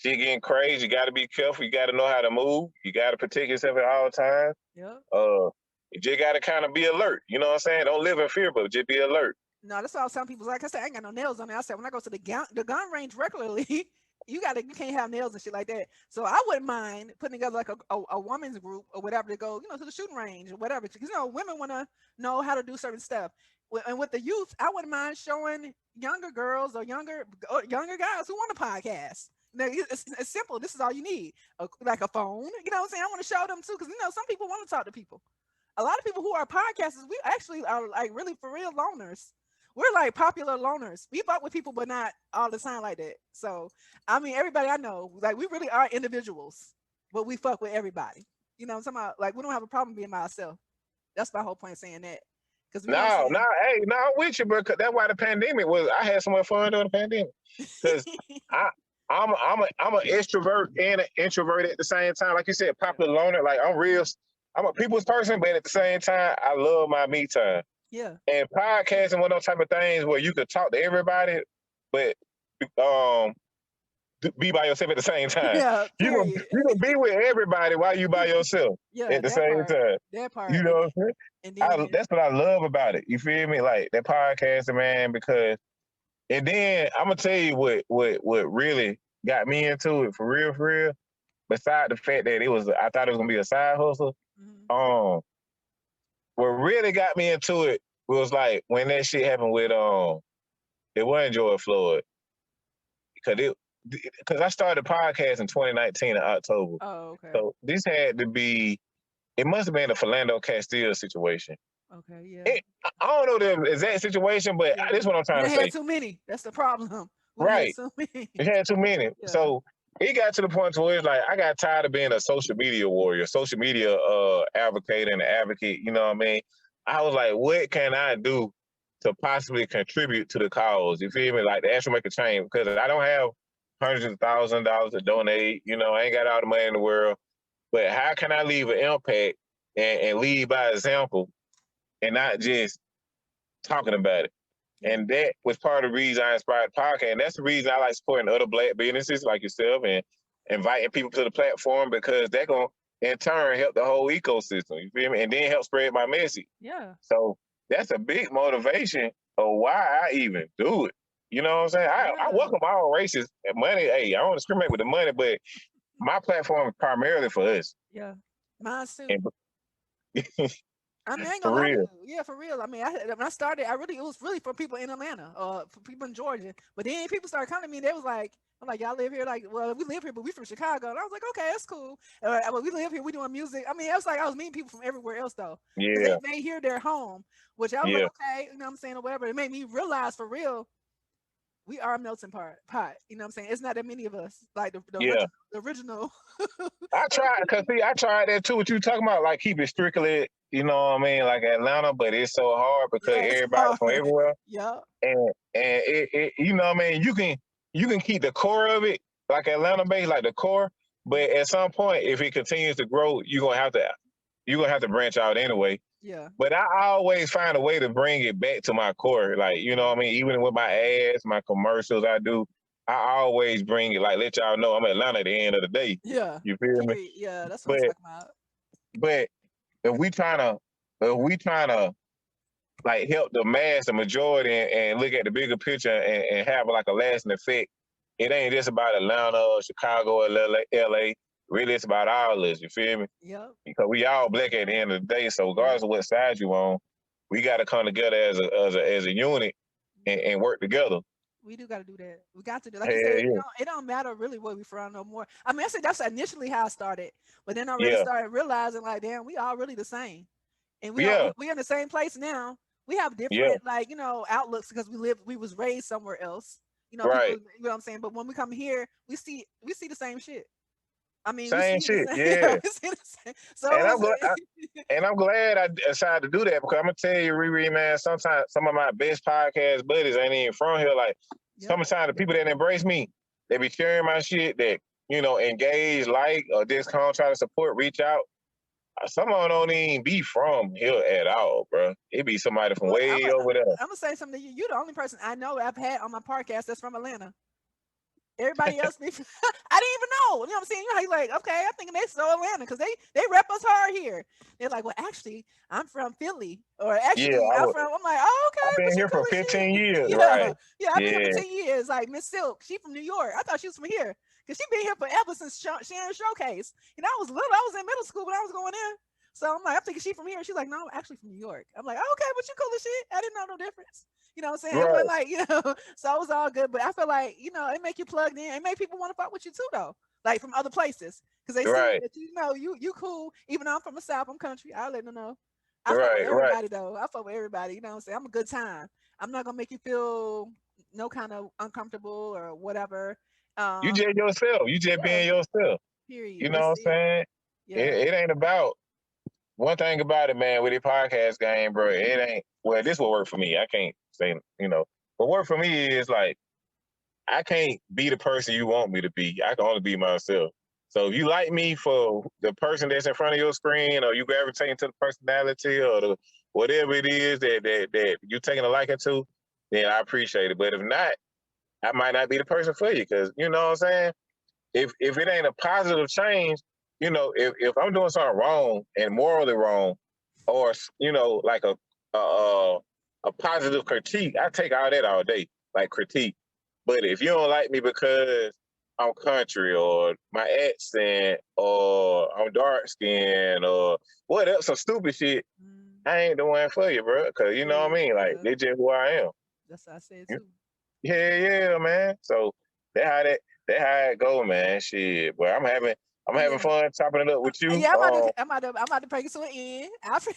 Shit getting crazy. You gotta be careful. You gotta know how to move. You gotta protect yourself at all times. You just gotta kind of be alert. You know what I'm saying? Don't live in fear, but just be alert. No, that's all some people like. I said, I ain't got no nails on there. I said, when I go to the gun range regularly, you can't have nails and shit like that. So I wouldn't mind putting together like a woman's group or whatever to go, you know, to the shooting range or whatever. Because, you know, women want to know how to do certain stuff. And with the youth, I wouldn't mind showing younger girls or younger guys who want a podcast. Now, it's simple. This is all you need, like a phone. You know what I'm saying? I want to show them too, because, you know, some people want to talk to people. A lot of people who are podcasters, we actually are like really for real loners. We're like popular loners. We fuck with people, but not all the time like that. So, I mean, everybody I know, like we really are individuals, but we fuck with everybody. You know what I'm talking about? Like we don't have a problem being by ourselves. That's my whole point of saying that. I'm with you, bro. That's why the pandemic was. I had so much fun during the pandemic. Because I'm an extrovert and an introvert at the same time. Like you said, popular loner. Like I'm a people's person, but at the same time, I love my me time. Yeah. And podcasting one of those type of things where you could talk to everybody, but be by yourself at the same time. Yeah, you can be with everybody while you by yourself at the same time. That part. You know what I'm saying? That's what I love about it. You feel me? Like that podcasting, man, because And then I'm gonna tell you what really got me into it for real. Besides the fact that I thought it was gonna be a side hustle. Mm-hmm. What really got me into it was like when that shit happened with it wasn't George Floyd because I started the podcast in 2019 in October. Oh, okay. So this had to be. It must have been a Philando Castile situation. Okay, yeah. I don't know the exact situation, but this is what I'm trying to say. It had too many. That's the problem. Right. It had too many. Yeah. So it got to the point where it's like I got tired of being a social media warrior, social media advocate and advocate. You know what I mean? I was like, what can I do to possibly contribute to the cause? You feel me? Like to actually make a change because I don't have hundreds of thousands of dollars to donate. You know, I ain't got all the money in the world. But how can I leave an impact and lead by example and not just talking about it? And that was part of the reason I inspired the podcast. And that's the reason I like supporting other Black businesses like yourself and inviting people to the platform because they're going to, in turn, help the whole ecosystem. You feel me? And then help spread my message. Yeah. So that's a big motivation of why I even do it. You know what I'm saying? I welcome all races and money. Hey, I don't discriminate with the money, but my platform is primarily for us. Yeah. Mine too. I mean, I ain't gonna lie to you. Yeah, for real. I mean, when I started, it was really for people in Atlanta, for people in Georgia. But then people started coming to me. They was like, I'm like, y'all live here? Like, well, we live here, but we from Chicago. And I was like, okay, that's cool. Well, we live here. We doing music. I mean, it was like I was meeting people from everywhere else though. Yeah. They made here their home, which I was like, okay, you know what I'm saying, or whatever. It made me realize for real. We are a melting pot. You know what I'm saying? It's not that many of us. Like the original. I tried that too. What you talking about? Like keep it strictly, you know what I mean? Like Atlanta, but it's so hard because everybody from everywhere. Yeah. And it you know what I mean? You can keep the core of it, like Atlanta based, like the core. But at some point, if it continues to grow, you're gonna have to branch out anyway. Yeah. But I always find a way to bring it back to my core. Like, you know what I mean? Even with my ads, my commercials I do, I always bring it, like, let y'all know I'm Atlanta at the end of the day. Yeah. You feel me? Yeah, that's what I'm talking about. But if we trying to like help the mass, the majority, and look at the bigger picture and have like a lasting effect, it ain't just about Atlanta or Chicago or LA. Really, it's about all of us, you feel me? Yep. Because we all Black at the end of the day, so regardless of what side you on, we got to come together as a unit and work together. We do got to do that. We got to do, like you said, it don't matter really where we from no more. I mean, I said that's initially how I started, but then I really started realizing like, damn, we all really the same, and we in the same place now. We have different like outlooks because we was raised somewhere else. Right. People, you know what I'm saying. But when we come here, we see the same shit. I mean, same shit, yeah. So I'm glad I decided to do that because I'm gonna tell you, ReRe, man. Sometimes some of my best podcast buddies ain't even from here. Like sometimes the people that embrace me, they be sharing my shit, that engage, like, or just come try to support, reach out. Some of them don't even be from here at all, bro. It be somebody from way over there. I'm gonna say something to you. You're the only person I know I've had on my podcast that's from Atlanta. Everybody else, I didn't even know. You know what I'm saying? You know how you like, okay, I'm thinking they so Atlanta because they rep us hard here. They're like, well, actually, I'm from Philly, or actually, I'm like, oh, okay. I've been here for 15 years, yeah. right? Yeah, I've been here for 10 years. Like Miss Silk, she from New York. I thought she was from here because she been here forever since Sharon Showcase. I was little. I was in middle school when I was going in. So I'm like, I'm thinking she from here. She's like, no, I'm actually from New York. I'm like, oh, okay, but you cool as shit. I didn't know no difference. You know what I'm saying? Right. But like, so it was all good. But I feel like, it make you plugged in. It make people want to fuck with you too, though. Like from other places. Because they see that you cool. Even though I'm from the South, I'm country. I'll let them know. I fuck with everybody though. I fuck with everybody. You know what I'm saying? I'm a good time. I'm not gonna make you feel no kind of uncomfortable or whatever. You just yourself. You just being yourself. Period. You know what I'm saying? Yeah. It ain't about one thing about it, man, with the podcast game, bro. It ain't this will work for me. I can't say, what work for me is like I can't be the person you want me to be. I can only be myself. So if you like me for the person that's in front of your screen, or you gravitate to the personality or the whatever it is that you're taking a liking to, then I appreciate it. But if not, I might not be the person for you, because you know what I'm saying? If it ain't a positive change, if I'm doing something wrong and morally wrong, or like a positive critique, I take all that all day. like critique. But if you don't like me because I'm country or my accent or I'm dark skinned or what else, some stupid shit, I ain't the one for you, bro. Cause you know what I mean? Like, they just who I am. That's what I said too. Yeah, man. So that how it go, man. Shit. But I'm having fun chopping it up with you. Yeah, I'm about to bring it to an end. Because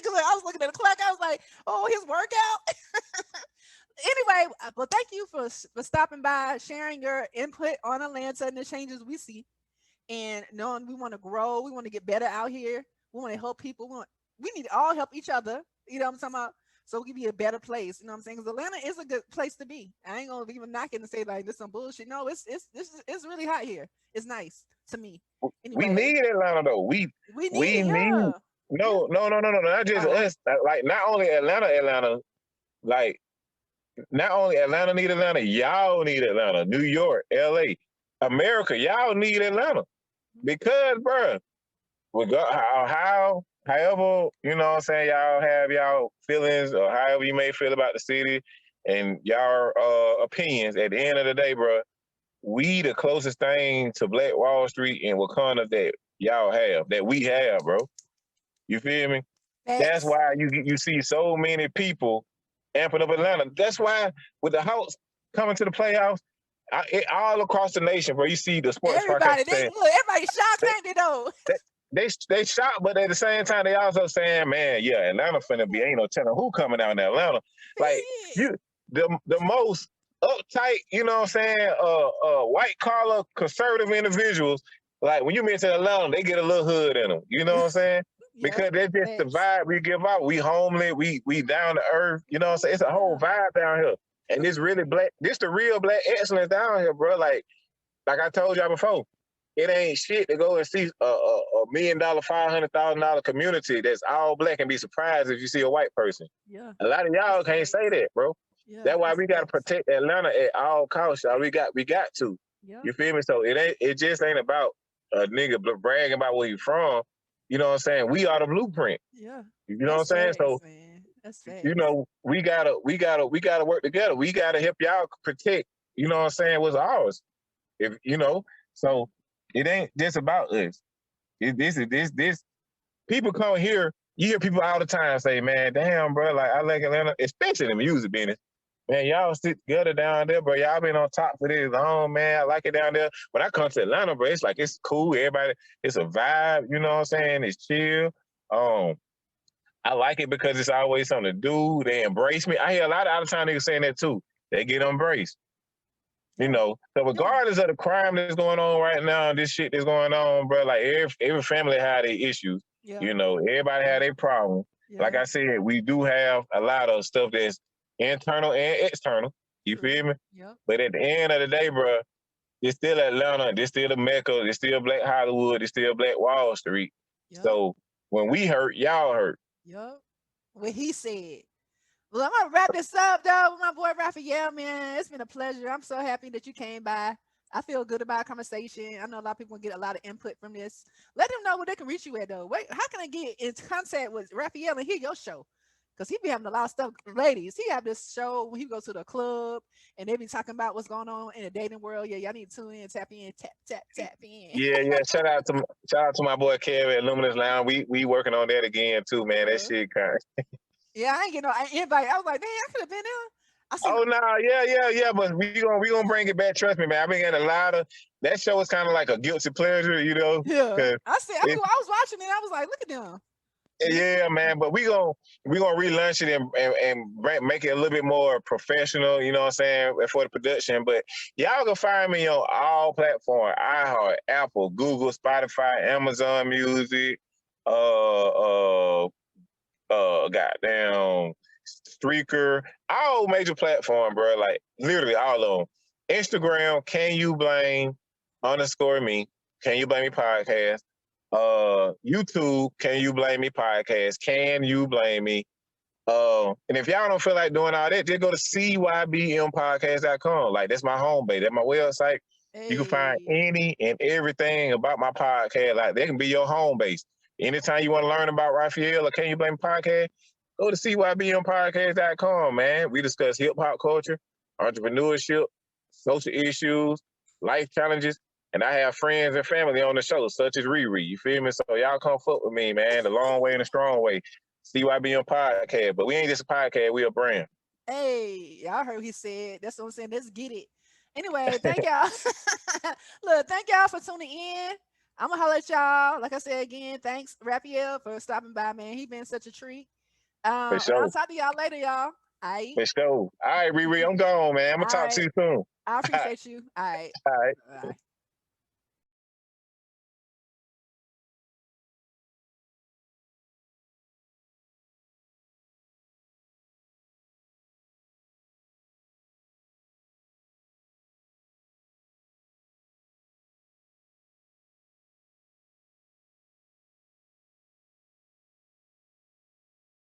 I was looking at the clock, I was like, oh, his workout. Anyway, well, thank you for stopping by, sharing your input on Atlanta and the changes we see, and knowing we want to grow, we want to get better out here, we want to help people, we need to all help each other. You know what I'm talking about? So we can be a better place. You know what I'm saying? Because Atlanta is a good place to be. I ain't gonna even knock it and say like this some bullshit. No, it's really hot here. It's nice to me. Anyway, we need Atlanta though. We need yeah. No. Not just us. Like not only Atlanta. Like not only Atlanta need Atlanta, y'all need Atlanta. New York, LA, America, y'all need Atlanta. Because, bro, however, you know what I'm saying, y'all have y'all feelings or however you may feel about the city and y'all opinions, at the end of the day, bro, we the closest thing to Black Wall Street and Wakanda that y'all have, that we have, bro. You feel me? That's why you see so many people amping up Atlanta. That's why with the Hawks coming to the playoffs, all across the nation, bro, you see the sports everybody shocked, ain't they though? They shocked, but at the same time, they also saying, man, yeah, Atlanta finna be, ain't no telling who coming out in Atlanta. Like, the most uptight, you know what I'm saying, white collar conservative individuals, like when you mention Atlanta, they get a little hood in them. You know what I'm saying? Because that's just the vibe we give out. We homely, we down to earth. You know what I'm saying? It's a whole vibe down here. And this really this the real black excellence down here, bro. Like I told y'all before, it ain't shit to go and see a $1 million, $500,000 community that's all black and be surprised if you see a white person. Yeah. A lot of y'all can't say that, bro. Yeah, that's why we gotta protect Atlanta at all costs, y'all. We got to. Yeah. You feel me? So it just ain't about a nigga bragging about where you from. You know what I'm saying? We are the blueprint. Yeah. You know what I'm saying? So that's facts. You know, we gotta work together. We gotta help y'all protect, you know what I'm saying, what's ours. If you know, so it ain't just about us. This people come here, you hear people all the time say, man, damn, bro, like I like Atlanta, especially the music business. Man, y'all sit together down there, bro. Y'all been on top for this long, man. I like it down there. When I come to Atlanta, bro, it's like it's cool. Everybody, it's a vibe, you know what I'm saying? It's chill. I like it because it's always something to do. They embrace me. I hear a lot of out-of-town niggas saying that too. They get embraced. You know, so regardless of the crime that's going on right now, this shit that's going on, bro, like every family had their issues. Yeah. You know, everybody had their problem. Yeah. Like I said, we do have a lot of stuff that's internal and external. You feel me? Yeah. But at the end of the day, bro, it's still Atlanta. It's still the Mecca. It's still Black Hollywood. It's still Black Wall Street. Yeah. So when we hurt, y'all hurt. Yep. What he said. Well, I'm gonna wrap this up though with my boy Raphael, man. It's been a pleasure. I'm so happy that you came by. I feel good about our conversation. I know a lot of people get a lot of input from this. Let them know where they can reach you at though. Wait, how can I get in contact with Raphael and hear your show? Because he be having a lot of stuff. Ladies, he have this show when he goes to the club and they be talking about what's going on in the dating world. Yeah, y'all need to tune in, tap in, tap in. Yeah. Shout out to my boy Kev at Luminous Lounge. We working on that again too, man. That shit kind of. Yeah, I ain't get no invite. I was like, man, I could have been there. Oh no, yeah, but we gonna bring it back. Trust me, man. I've been getting a lot of that show is kind of like a guilty pleasure, you know. Yeah, I was watching it. I was like, look at them. Yeah, man, but we gonna relaunch it and make it a little bit more professional, you know what I'm saying, for the production. But y'all can find me on all platforms: iHeart, Apple, Google, Spotify, Amazon Music, goddamn Streaker, all major platform, bro. Like literally all of them. Instagram, CanYouBlame_me? Can You Blame Me Podcast. YouTube, Can You Blame Me Podcast. Can You Blame Me? And if y'all don't feel like doing all that, just go to CYBMPodcast.com. Like that's my home base. That's my website. Hey. You can find any and everything about my podcast. Like that can be your home base. Anytime you want to learn about Raphael or Can You Blame Me Podcast, go to CYBMPodcast.com, man. We discuss hip hop culture. entrepreneurship, social issues, life challenges. And I have friends and family on the show, such as ReRe. You feel me? So y'all come fuck with me, man. The long way and the strong way. CYBM podcast. But we ain't just a podcast, we a brand. Hey, y'all heard what he said. That's what I'm saying. Let's get it. Anyway, thank y'all. Look, thank y'all for tuning in. I'm gonna holler at y'all. Like I said again, thanks Raphael for stopping by, man. He been such a treat. For sure. And I'll talk to y'all later, y'all. All right. For sure. All right, ReRe, I'm gone, man. I'm gonna talk to you soon. I appreciate you. All right. All right. Bye.